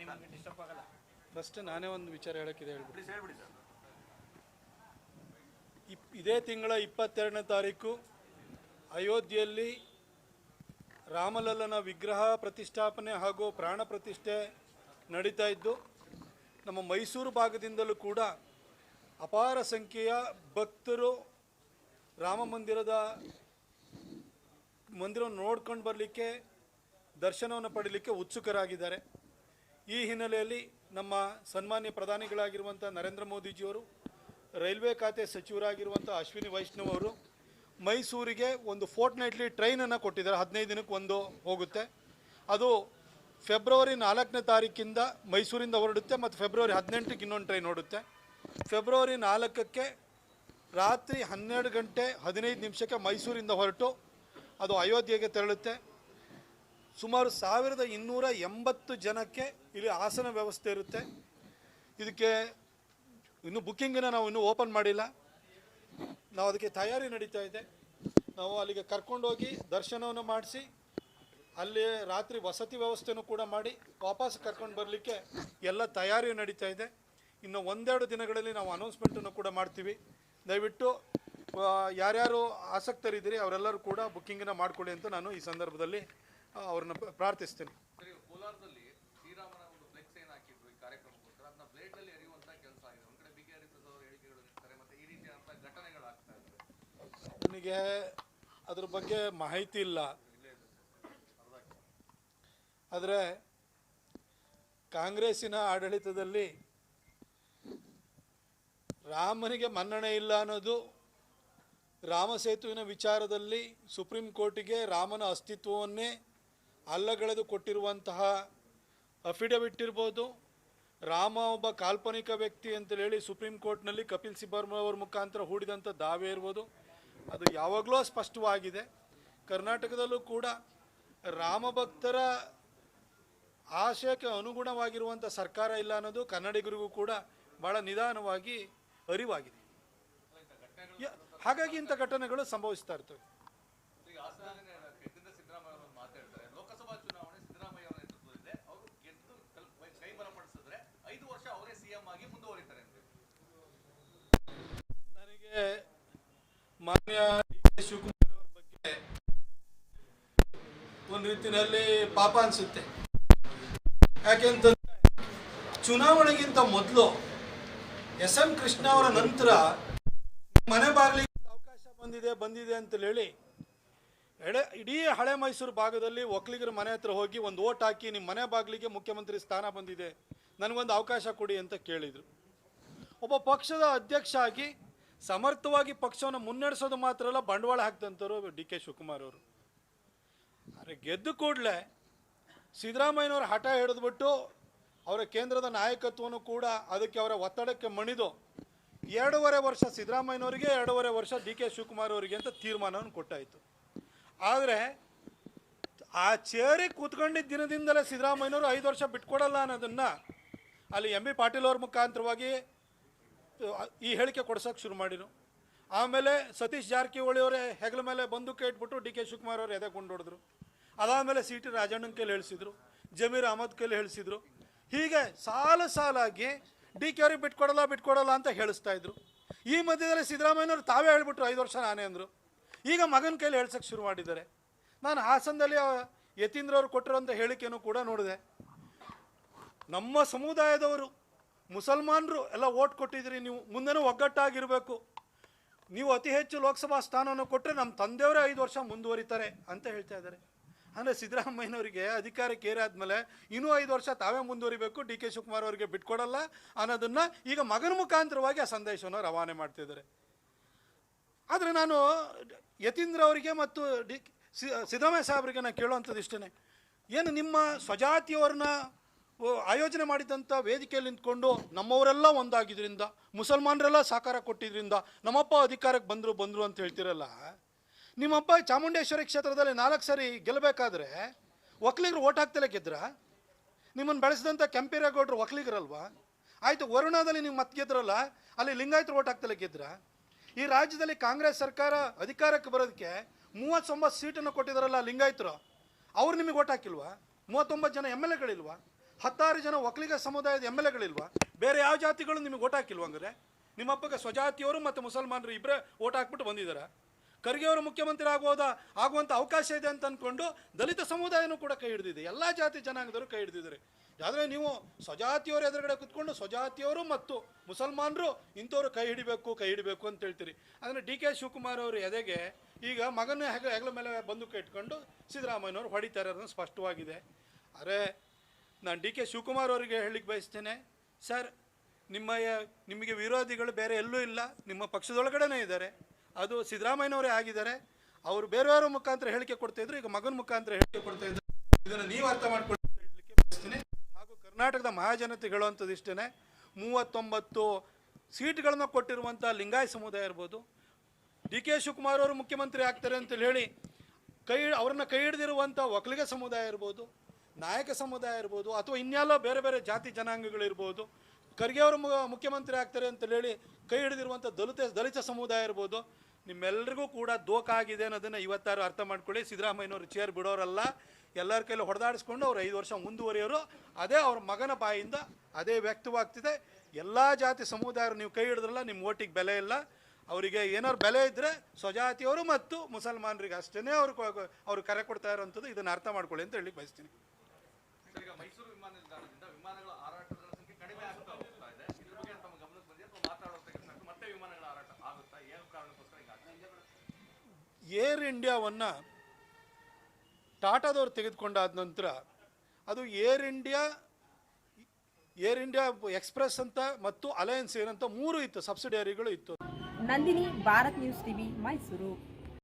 ನಿಮಗೆ ಡಿಸ್ಟರ್ಬ್ ಆಗಲ್ಲ. ಫಸ್ಟ್ ನಾನೇ ಒಂದು ವಿಚಾರ ಹೇಳೋಕ್ಕಿದೆ ಹೇಳ್ಬಿಡಿ. ಹೇಳ್ಬಿಡಿ ಸರ್. ಇದೇ ತಿಂಗಳ 22ನೇ ತಾರೀಕು ಅಯೋಧ್ಯೆಯಲ್ಲಿ ರಾಮಲಲ್ಲನ ವಿಗ್ರಹ ಪ್ರತಿಷ್ಠಾಪನೆ ಹಾಗೂ ಪ್ರಾಣ ಪ್ರತಿಷ್ಠೆ ನಡೀತಾ ಇದ್ದು, ನಮ್ಮ ಮೈಸೂರು ಭಾಗದಿಂದಲೂ ಕೂಡ ಅಪಾರ ಸಂಖ್ಯೆಯ ಭಕ್ತರು ರಾಮ ಮಂದಿರವನ್ನು ನೋಡ್ಕೊಂಡು ಬರಲಿಕ್ಕೆ, ದರ್ಶನವನ್ನು ಪಡೀಲಿಕ್ಕೆ ಉತ್ಸುಕರಾಗಿದ್ದಾರೆ. ಈ ಹಿನ್ನೆಲೆಯಲ್ಲಿ ನಮ್ಮ ಸನ್ಮಾನ್ಯ ಪ್ರಧಾನಿಗಳಾಗಿರುವಂಥ ನರೇಂದ್ರ ಮೋದಿಜಿಯವರು, ರೈಲ್ವೆ ಖಾತೆ ಸಚಿವರಾಗಿರುವಂಥ ಅಶ್ವಿನಿ ವೈಷ್ಣವ್ ಅವರು ಮೈಸೂರಿಗೆ ಒಂದು ಫೋರ್ಟ್ನೈಟ್ಲಿ ಟ್ರೈನನ್ನು ಕೊಟ್ಟಿದ್ದಾರೆ. 15 ದಿನಕ್ಕೆ ಒಂದು ಹೋಗುತ್ತೆ. ಅದು ಫೆಬ್ರವರಿ 4ನೇ ತಾರೀಕಿಂದ ಮೈಸೂರಿಂದ ಹೊರಡುತ್ತೆ ಮತ್ತು ಫೆಬ್ರವರಿ 18ಕ್ಕೆ ಇನ್ನೊಂದು ಟ್ರೈನ್ ಹೊರಡುತ್ತೆ. ಫೆಬ್ರವರಿ 4ಕ್ಕೆ ರಾತ್ರಿ 12 ಗಂಟೆ 15 ನಿಮಿಷಕ್ಕೆ ಮೈಸೂರಿಂದ ಹೊರಟು ಅದು ಅಯೋಧ್ಯೆಗೆ ತೆರಳುತ್ತೆ. ಸುಮಾರು 1280 ಜನಕ್ಕೆ ಇಲ್ಲಿ ಆಸನ ವ್ಯವಸ್ಥೆ ಇರುತ್ತೆ. ಇದಕ್ಕೆ ಇನ್ನೂ ಬುಕ್ಕಿಂಗನ್ನು ನಾವು ಇನ್ನೂ ಓಪನ್ ಮಾಡಿಲ್ಲ. ನಾವು ಅದಕ್ಕೆ ತಯಾರಿ ನಡೀತಾ ಇದೆ. ನಾವು ಅಲ್ಲಿಗೆ ಕರ್ಕೊಂಡೋಗಿ ದರ್ಶನವನ್ನು ಮಾಡಿಸಿ ಅಲ್ಲಿ ರಾತ್ರಿ ವಸತಿ ವ್ಯವಸ್ಥೆನೂ ಕೂಡ ಮಾಡಿ ವಾಪಸ್ ಕರ್ಕೊಂಡು ಬರಲಿಕ್ಕೆ ಎಲ್ಲ ತಯಾರಿ ನಡೀತಾ ಇದೆ. ಇನ್ನು ಒಂದೆರಡು ದಿನಗಳಲ್ಲಿ ನಾವು ಅನೌನ್ಸ್ಮೆಂಟನ್ನು ಕೂಡ ಮಾಡ್ತೀವಿ. ದಯವಿಟ್ಟು ಯಾರ್ಯಾರು ಆಸಕ್ತರಿದ್ದೀರಿ ಅವರೆಲ್ಲರೂ ಕೂಡ ಬುಕ್ಕಿಂಗನ್ನು ಮಾಡಿಕೊಳ್ಳಿ ಅಂತ ನಾನು ಈ ಸಂದರ್ಭದಲ್ಲಿ ಅವ್ರನ್ನ ಪ್ರಾರ್ಥಿಸ್ತೇನೆ. ಕೋಲಾರದಲ್ಲಿ ಶ್ರೀರಾಮನ ಒಂದು ಫ್ಲೆಕ್ಸ್ ಏನು ಹಾಕಿದ್ರು ಈ ಕಾರ್ಯಕ್ರಮಕ್ಕೋಸ್ಕರ, ಅದನ್ನ ಬ್ಲೇಡ್ ಅಲ್ಲಿ ಎರಿಯುವಂತ ಕೆಲಸ ಆಗಿದೆ. ಒಂದ್ ಕಡೆ ಬಿಗಿ ಹರಿಸದವರು ಹೇಳಿಕೆಗಳು ಇರ್ತಾರೆ, ಮತ್ತೆ ಈ ರೀತಿಯಾದಂಥ ಘಟನೆಗಳಾಗ್ತಾ ಇದ್ದಾರೆ. ನನಗೆ ಅದ್ರ ಬಗ್ಗೆ ಮಾಹಿತಿ ಇಲ್ಲ. ಆದರೆ ಕಾಂಗ್ರೆಸ್ಸಿನ ಆಡಳಿತದಲ್ಲಿ ರಾಮನಿಗೆ ಮನ್ನಣೆ ಇಲ್ಲ ಅನ್ನೋದು, ರಾಮ ಸೇತುವಿನ ವಿಚಾರದಲ್ಲಿ ಸುಪ್ರೀಂ ಕೋರ್ಟಿಗೆ ರಾಮನ ಅಸ್ತಿತ್ವವನ್ನೇ ಅಲ್ಲಗಳೆದು ಕೊಟ್ಟಿರುವಂತಹ ಅಫಿಡವಿಟ್ ಇರ್ಬೋದು, ರಾಮ ಒಬ್ಬ ಕಾಲ್ಪನಿಕ ವ್ಯಕ್ತಿ ಅಂತೇಳಿ ಸುಪ್ರೀಂ ಕೋರ್ಟ್ನಲ್ಲಿ ಕಪಿಲ್ ಸಿಬಲ್ ಅವರ ಮುಖಾಂತರ ಹೂಡಿದಂಥ ದಾವೆ ಇರ್ಬೋದು, ಅದು ಯಾವಾಗಲೂ ಸ್ಪಷ್ಟವಾಗಿದೆ. ಕರ್ನಾಟಕದಲ್ಲೂ ಕೂಡ ರಾಮಭಕ್ತರ ಆಶಯಕ್ಕೆ ಅನುಗುಣವಾಗಿರುವಂಥ ಸರ್ಕಾರ ಇಲ್ಲ ಅನ್ನೋದು ಕನ್ನಡಿಗರಿಗೂ ಕೂಡ ಭಾಳ ನಿಧಾನವಾಗಿ ಅರಿವಾಗಿದೆ. ಹಾಗಾಗಿ ಇಂಥ ಘಟನೆಗಳು ಸಂಭವಿಸ್ತಾ ಇರ್ತವೆ. ಲೋಕಸಭಾ ಚುನಾವಣೆ ಸಿದ್ದರಾಮಯ್ಯ ಅವರ ನೇತೃತ್ವದಲ್ಲಿದೆ. ಅವರು ಗೆದ್ದು ಕೈ ಬಲಪಡಿಸಿದ್ರೆ 5 ವರ್ಷ ಅವರೇ ಸಿಎಂ ಆಗಿ ಮುಂದುವರಿತಾರೆ ಅಂತ ನನಗೆ ಮಾನ್ಯ ಡಿ.ಕೆ. ಶಿವಕುಮಾರ್ ಅವರ ಬಗ್ಗೆ ಒಂದು ರೀತಿಯಲ್ಲಿ ಪಾಪ ಅನಿಸುತ್ತೆ. ಯಾಕೆಂತಂದ್ರೆ ಚುನಾವಣೆಗಿಂತ ಮೊದಲು ಎಸ್.ಎಂ. ಕೃಷ್ಣ ಅವರ ನಂತರ ಮನೆ ಬಾಗಿಲಿಗೆ ಅವಕಾಶ ಬಂದಿದೆ ಅಂತ ಹೇಳಿ ಇಡೀ ಹಳೆ ಮೈಸೂರು ಭಾಗದಲ್ಲಿ ಒಕ್ಕಲಿಗರ ಮನೆ ಹತ್ರ ಹೋಗಿ ಒಂದು ಓಟ್ ಹಾಕಿ ನಿಮ್ಮ ಮನೆ ಬಾಗಿಲಿಗೆ ಮುಖ್ಯಮಂತ್ರಿ ಸ್ಥಾನ ಬಂದಿದೆ, ನನಗೊಂದು ಅವಕಾಶ ಕೊಡಿ ಅಂತ ಕೇಳಿದರು. ಒಬ್ಬ ಪಕ್ಷದ ಅಧ್ಯಕ್ಷ ಆಗಿ ಸಮರ್ಥವಾಗಿ ಪಕ್ಷವನ್ನು ಮುನ್ನಡೆಸೋದು ಮಾತ್ರ ಅಲ್ಲ, ಬಂಡವಾಳ ಹಾಕ್ತಂಥವ್ರು ಡಿ.ಕೆ. ಶಿವಕುಮಾರ್ ಅವರು. ಆದರೆ ಗೆದ್ದು ಕೂಡಲೇ ಸಿದ್ದರಾಮಯ್ಯನವರ ಹಠ ಹಿಡಿದ್ಬಿಟ್ಟು ಅವರ ಕೇಂದ್ರದ ನಾಯಕತ್ವವನ್ನು ಕೂಡ ಅದಕ್ಕೆ ಅವರ ಒತ್ತಡಕ್ಕೆ ಮಣಿದು 2.5 ವರ್ಷ ಸಿದ್ದರಾಮಯ್ಯನವರಿಗೆ, 2.5 ವರ್ಷ ಡಿ.ಕೆ. ಶಿವಕುಮಾರ್ ಅವರಿಗೆ ಅಂತ ತೀರ್ಮಾನವನ್ನು ಕೊಟ್ಟಾಯಿತು. ಆದರೆ ಆ ಚೇರಿಗೆ ಕೂತ್ಕೊಂಡಿದ್ದ ದಿನದಿಂದಲೇ ಸಿದ್ದರಾಮಯ್ಯನವರು 5 ವರ್ಷ ಬಿಟ್ಕೊಡಲ್ಲ ಅನ್ನೋದನ್ನು ಅಲ್ಲಿ ಎಂ ಬಿ ಪಾಟೀಲ್ ಅವ್ರ ಮುಖಾಂತರವಾಗಿ ಈ ಹೇಳಿಕೆ ಕೊಡ್ಸೋಕೆ ಶುರು ಮಾಡಿದ್ರು. ಆಮೇಲೆ ಸತೀಶ್ ಜಾರಕಿಹೊಳಿ ಅವರೇ ಹೆಗಲ ಮೇಲೆ ಬಂದೂಕ ಇಟ್ಬಿಟ್ಟು ಡಿ.ಕೆ. ಶಿವಕುಮಾರ್ ಅವರು ಎದೆ ಕೊಂಡೊಡಿದ್ರು. ಅದಾದಮೇಲೆ ಸಿ ಟಿ ರಾಜಣ್ಣನ ಕೈಲಿ ಹೇಳಿಸಿದ್ರು, ಜಮೀರ್ ಅಹಮದ್ ಕೈಲಿ ಹೇಳಿಸಿದ್ರು. ಹೀಗೆ ಸಾಲಾಗಿ ಡಿ ಕೆ ಅವ್ರಿಗೆ ಬಿಟ್ಕೊಡಲ್ಲ ಅಂತ ಹೇಳಿಸ್ತಾ ಇದ್ರು. ಈ ಮಧ್ಯದಲ್ಲಿ ಸಿದ್ದರಾಮಯ್ಯನವರು ತಾವೇ ಹೇಳ್ಬಿಟ್ರು 5 ವರ್ಷ ನಾನೇ ಅಂದರು. ಈಗ ಮಗನ ಕೈಲಿ ಹೇಳ್ಸೋಕ್ಕೆ ಶುರು ಮಾಡಿದ್ದಾರೆ. ನಾನು ಹಾಸನದಲ್ಲಿ ಯತೀಂದ್ರ ಅವರು ಕೊಟ್ಟಿರೋಂಥ ಹೇಳಿಕೆಯನ್ನು ಕೂಡ ನೋಡಿದೆ. ನಮ್ಮ ಸಮುದಾಯದವರು ಮುಸಲ್ಮಾನರು ಎಲ್ಲ ಓಟ್ ಕೊಟ್ಟಿದ್ರಿ, ನೀವು ಮುಂದೆನೂ ಒಗ್ಗಟ್ಟಾಗಿರಬೇಕು, ನೀವು ಅತಿ ಹೆಚ್ಚು ಲೋಕಸಭಾ ಸ್ಥಾನವನ್ನು ಕೊಟ್ಟರೆ ನಮ್ಮ ತಂದೆಯವರೇ 5 ವರ್ಷ ಮುಂದುವರಿತಾರೆ ಅಂತ ಹೇಳ್ತಾ ಇದ್ದಾರೆ. ಅಂದರೆ ಸಿದ್ದರಾಮಯ್ಯನವರಿಗೆ ಅಧಿಕಾರಕ್ಕೆ ಏರಾದ್ಮೇಲೆ ಇನ್ನೂ 5 ವರ್ಷ ತಾವೇ ಮುಂದುವರಿಬೇಕು, ಡಿ.ಕೆ. ಶಿವಕುಮಾರ್ ಅವರಿಗೆ ಬಿಟ್ಕೊಡಲ್ಲ ಅನ್ನೋದನ್ನು ಈಗ ಮಗನ ಮುಖಾಂತರವಾಗಿ ಆ ಸಂದೇಶವನ್ನು ರವಾನೆ ಮಾಡ್ತಿದ್ದಾರೆ. ಆದರೆ ನಾನು ಯತೀಂದ್ರ ಅವರಿಗೆ ಮತ್ತು ಸಿದ್ದರಾಮಯ್ಯ ಸಾಹೇಬರಿಗೆ ನಾನು ಕೇಳುವಂಥದ್ದು ಇಷ್ಟೇ, ಏನು ನಿಮ್ಮ ಸ್ವಜಾತಿಯವ್ರನ್ನ ಆಯೋಜನೆ ಮಾಡಿದಂಥ ವೇದಿಕೆಯಲ್ಲಿ ನಿಂತ್ಕೊಂಡು ನಮ್ಮವರೆಲ್ಲ ಒಂದಾಗಿದ್ದರಿಂದ, ಮುಸಲ್ಮಾನರೆಲ್ಲ ಸಹಕಾರ ಕೊಟ್ಟಿದ್ದರಿಂದ ನಮ್ಮಪ್ಪ ಅಧಿಕಾರಕ್ಕೆ ಬಂದರು ಅಂತ ಹೇಳ್ತಿರಲ್ಲ. ನಿಮ್ಮಪ್ಪ ಚಾಮುಂಡೇಶ್ವರಿ ಕ್ಷೇತ್ರದಲ್ಲಿ 4 ಸರಿ ಗೆಲ್ಲಬೇಕಾದ್ರೆ ಒಕ್ಕಲಿಗರು ಓಟ್ ಹಾಕ್ತಲೇ ಗೆದ್ರ? ನಿಮ್ಮನ್ನು ಬೆಳೆಸಿದಂಥ ಕೆಂಪೇಗೌಡರು ಒಕ್ಕಲಿಗರಲ್ವಾ? ಆಯಿತು, ವರುಣಾದಲ್ಲಿ ನೀವು ಮತ್ತೆ ಗೆದ್ರಲ್ಲ, ಅಲ್ಲಿ ಲಿಂಗಾಯತರು ಓಟ್ ಹಾಕ್ತಲೇ ಗೆದ್ರ? ಈ ರಾಜ್ಯದಲ್ಲಿ ಕಾಂಗ್ರೆಸ್ ಸರ್ಕಾರ ಅಧಿಕಾರಕ್ಕೆ ಬರೋದಕ್ಕೆ 39 ಸೀಟನ್ನು ಕೊಟ್ಟಿದ್ದಾರಲ್ಲ ಲಿಂಗಾಯತರು, ಅವ್ರು ನಿಮಗೆ ಓಟ್ ಹಾಕಿಲ್ವಾ? 39 ಜನ ಎಮ್ ಎಲ್ ಎಗಳಿಲ್ವಾ? 10 ಜನ ಒಕ್ಕಲಿಗ ಸಮುದಾಯದ ಎಮ್ ಎಲ್ ಎಗಳಿಲ್ವಾ? ಬೇರೆ ಯಾವ ಜಾತಿಗಳು ನಿಮಗೆ ಓಟ್ ಹಾಕಿಲ್ವ? ಹಂಗಾರೆ ನಿಮ್ಮ ಅಪ್ಪಗೆ ಸ್ವಜಾತಿಯವರು ಮತ್ತು ಮುಸಲ್ಮಾನರು ಇಬ್ಬರೇ ಓಟ್ ಹಾಕ್ಬಿಟ್ಟು ಬಂದಿದ್ದಾರೆ. ಖರ್ಗೆ ಅವರು ಮುಖ್ಯಮಂತ್ರಿ ಆಗುವಂಥ ಅವಕಾಶ ಇದೆ ಅಂತ ಅಂದ್ಕೊಂಡು ದಲಿತ ಸಮುದಾಯನೂ ಕೂಡ ಕೈ ಹಿಡಿದಿದೆ, ಎಲ್ಲ ಜಾತಿ ಜನಾಂಗದವರು ಕೈ ಹಿಡಿದಿದ್ದಾರೆ. ಆದರೆ ನೀವು ಸ್ವಜಾತಿಯವರು ಎದುರುಗಡೆ ಕುತ್ಕೊಂಡು ಸ್ವಜಾತಿಯವರು ಮತ್ತು ಮುಸಲ್ಮಾನರು ಇಂಥವ್ರು ಕೈ ಹಿಡಿಬೇಕು ಅಂತ ಹೇಳ್ತೀರಿ. ಅಂದರೆ ಡಿ ಕೆ ಶಿವಕುಮಾರ್ ಅವರು ಎದೆಗೆ ಈಗ ಮಗನ ಹೆಗಲ ಮೇಲೆ ಬಂದೂಕ ಇಟ್ಕೊಂಡು ಸಿದ್ದರಾಮಯ್ಯನವರು ಹೊಡಿತಾರೆ ಅನ್ನೋದು ಸ್ಪಷ್ಟವಾಗಿದೆ. ಆದರೆ ನಾನು ಡಿ ಕೆ ಶಿವಕುಮಾರ್ ಅವರಿಗೆ ಹೇಳಲಿಕ್ಕೆ ಬಯಸ್ತೇನೆ, ಸರ್ ನಿಮಗೆ ವಿರೋಧಿಗಳು ಬೇರೆ ಎಲ್ಲೂ ಇಲ್ಲ, ನಿಮ್ಮ ಪಕ್ಷದೊಳಗಡೆನೇ ಇದ್ದಾರೆ. ಅದು ಸಿದ್ದರಾಮಯ್ಯನವರೇ ಆಗಿದ್ದಾರೆ. ಅವರು ಬೇರೆಯವರ ಮುಖಾಂತರ ಹೇಳಿಕೆ ಕೊಡ್ತಾಯಿದ್ರು, ಈಗ ಮಗನ ಮುಖಾಂತರ ಹೇಳಿಕೆ ಕೊಡ್ತಾ ಇದ್ದಾರೆ. ಇದನ್ನು ನೀವು ಅರ್ಥ ಮಾಡ್ಕೊಂಡು ಹೇಳಲಿಕ್ಕೆ ಬಯಸ್ತೀನಿ. ಹಾಗೂ ಕರ್ನಾಟಕದ ಮಹಾಜನತೆ ಹೇಳುವಂಥದ್ದು ಇಷ್ಟೇ, 39 ಸೀಟ್ಗಳನ್ನು ಕೊಟ್ಟಿರುವಂಥ ಲಿಂಗಾಯತ ಸಮುದಾಯ ಇರ್ಬೋದು, ಡಿ ಕೆ ಶಿವಕುಮಾರ್ ಅವರು ಮುಖ್ಯಮಂತ್ರಿ ಆಗ್ತಾರೆ ಅಂತೇಳಿ ಹೇಳಿ ಅವ್ರನ್ನ ಕೈ ಹಿಡಿದಿರುವಂಥ ಒಕ್ಕಲಿಗ ಸಮುದಾಯ ಇರ್ಬೋದು, ನಾಯಕ ಸಮುದಾಯ ಇರ್ಬೋದು, ಅಥವಾ ಇನ್ಯಾವುದೋ ಬೇರೆ ಬೇರೆ ಜಾತಿ ಜನಾಂಗಗಳಿರ್ಬೋದು, ಖರ್ಗೆ ಅವರು ಮುಖ್ಯಮಂತ್ರಿ ಆಗ್ತಾರೆ ಅಂತೇಳಿ ಹೇಳಿ ಕೈ ಹಿಡಿದಿರುವಂಥ ದಲಿತ ಸಮುದಾಯ ಇರ್ಬೋದು, ನಿಮ್ಮೆಲ್ಲರಿಗೂ ಕೂಡ ದೋಖ ಆಗಿದೆ ಅನ್ನೋದನ್ನು ಇವತ್ತಾರು ಅರ್ಥ ಮಾಡ್ಕೊಳ್ಳಿ. ಸಿದ್ದರಾಮಯ್ಯನವರು ಚೇರ್ ಬಿಡೋರಲ್ಲ, ಎಲ್ಲರ ಕೈಲಿ ಹೊಡೆದಾಡಿಸ್ಕೊಂಡು ಅವ್ರು 5 ವರ್ಷ ಮುಂದುವರಿಯೋರು. ಅದೇ ಅವ್ರ ಮಗನ ಬಾಯಿಂದ ಅದೇ ವ್ಯಕ್ತವಾಗ್ತಿದೆ. ಎಲ್ಲ ಜಾತಿ ಸಮುದಾಯರು ನೀವು ಕೈ ಹಿಡಿದ್ರಲ್ಲ, ನಿಮ್ಮ ಓಟಿಗೆ ಬೆಲೆ ಇಲ್ಲ. ಅವರಿಗೆ ಏನಾದ್ರು ಬೆಲೆ ಇದ್ದರೆ ಸ್ವಜಾತಿಯವರು ಮತ್ತು ಮುಸಲ್ಮಾನರಿಗೆ ಅಷ್ಟೇ ಅವರು ಕರೆ ಕೊಡ್ತಾ ಇರೋವಂಥದ್ದು. ಇದನ್ನು ಅರ್ಥ ಮಾಡ್ಕೊಳ್ಳಿ ಅಂತ ಹೇಳಿ ಬಯಸ್ತೀನಿ. ಈಗ ಮೈಸೂರು ವಿಮಾನ ನಿಲ್ದಾಣದಿಂದ ವಿಮಾನಗಳ ಹಾರಾಟದ ಸಂಖ್ಯೆ ಕಡಿಮೆ ಆಗ್ತಾ ಹೋಗ್ತಾ ಇದೆ. ಇದ್ರ ಬಗ್ಗೆ ತಮ್ಮ ಗಮನಕ್ಕೆ ಬಂದಿದೆ ಅಥವಾ ಮಾತಾಡೋದಕ್ಕೆ ಮತ್ತೆ ವಿಮಾನಗಳ ಹಾರಾಟ ಆಗುತ್ತಾ? ಏನು ಕಾರಣಕ್ಕೋಸ್ಕರ ಹಿಂಗಾಗ್ತದೆ? ಏರ್ ಇಂಡಿಯಾವನ್ನು ಟಾಟಾದವ್ರು ತೆಗೆದುಕೊಂಡಾದ ನಂತರ ಅದು ಏರ್ ಇಂಡಿಯಾ ಎಕ್ಸ್ಪ್ರೆಸ್ ಅಂತ ಮತ್ತು ಅಲಯನ್ಸ್ ಏನಂತ 3 ಇತ್ತು, ಸಬ್ಸಿಡಿಯರಿಗಳು ಇತ್ತು. Nandini, Bharat news TV, Mysuru.